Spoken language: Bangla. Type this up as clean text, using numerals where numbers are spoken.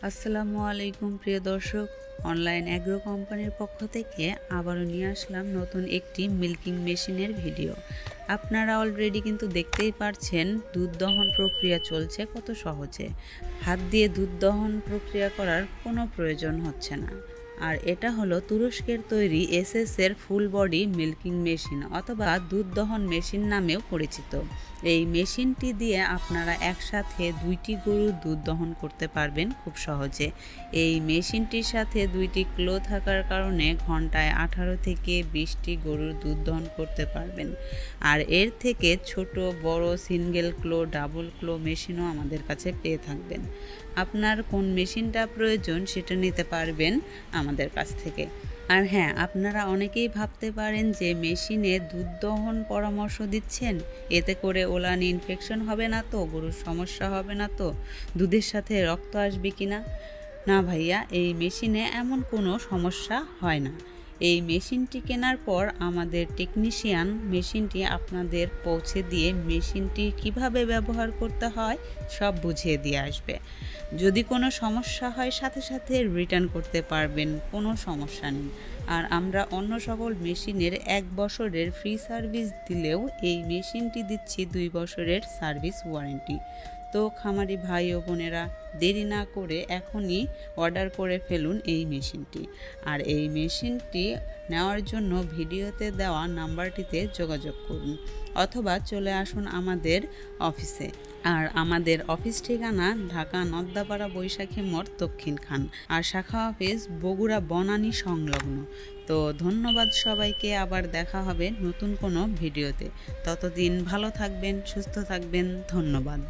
আসসালামু আলাইকুম প্রিয় দর্শক, অনলাইন অ্যাগ্রো কোম্পানির পক্ষ থেকে আবারও নিয়ে আসলাম নতুন একটি মিল্কিং মেশিনের ভিডিও। আপনারা অলরেডি কিন্তু দেখতেই পারছেন দুধ দহন প্রক্রিয়া চলছে কত সহজে। হাত দিয়ে দুধ দহন প্রক্রিয়া করার কোনো প্রয়োজন হচ্ছে না। আর এটা হলো তুরস্কের তৈরি এসএস-এর ফুল বডি মিল্কিং মেশিন অথবা দুধ দহন মেশিন নামেও পরিচিত। এই মেশিনটি দিয়ে আপনারা একসাথে 2টি গরুর দুধ দহন করতে পারবেন খুব সহজে। এই মেশিনটির সাথে 2টি ক্লো থাকার কারণে ঘন্টায় 18 থেকে 20টি গরুর দুধ দহন করতে পারবেন। আর এর থেকে ছোট বড় সিঙ্গেল ক্লো, ডাবল ক্লো মেশিনও আমাদের কাছে পেয়ে থাকবেন। আপনার কোন মেশিনটা প্রয়োজন সেটা নিতে পারবেন আমাদের কাছ থেকে। আর হ্যাঁ, আপনারা অনেকেই ভাবতে পারেন যে মেশিনে দুধ দহন পরামর্শ দিচ্ছেন, এতে করে ওলান ইনফেকশন হবে না তো, গরুর সমস্যা হবে না তো, দুধের সাথে রক্ত আসবে কি না? না ভাইয়া, এই মেশিনে এমন কোনো সমস্যা হয় না। এই মেশিনটি কেনার পর আমাদের টেকনিশিয়ান মেশিনটি আপনাদের পৌঁছে দিয়ে মেশিনটি কিভাবে ব্যবহার করতে হয় সব বুঝিয়ে দিয়ে আসবে। যদি কোনো সমস্যা হয় সাথে সাথে রিটার্ন করতে পারবেন, কোনো সমস্যা নেই। আর আমরা অন্য সকল মেশিনের 1 বছরের ফ্রি সার্ভিস দিলেও এই মেশিনটি দিচ্ছি 2 বছরের সার্ভিস ওয়ারেন্টি। তো খামারি ভাই ও বোনেরা, দেরি না করে এখনই অর্ডার করে ফেলুন এই মেশিনটি। আর এই মেশিনটি নেওয়ার জন্য ভিডিওতে দেওয়া নাম্বারটিতে যোগাযোগ করুন অথবা চলে আসুন আমাদের অফিসে। আর আমাদের অফিস ঠিকানা ঢাকা নদ্দাপাড়া বৈশাখী মোড় দক্ষিণ খান, আর শাখা অফিস বগুড়া বনানী সংলগ্ন। তো ধন্যবাদ সবাইকে, আবার দেখা হবে নতুন কোনো ভিডিওতে। ততদিন ভালো থাকবেন, সুস্থ থাকবেন। ধন্যবাদ।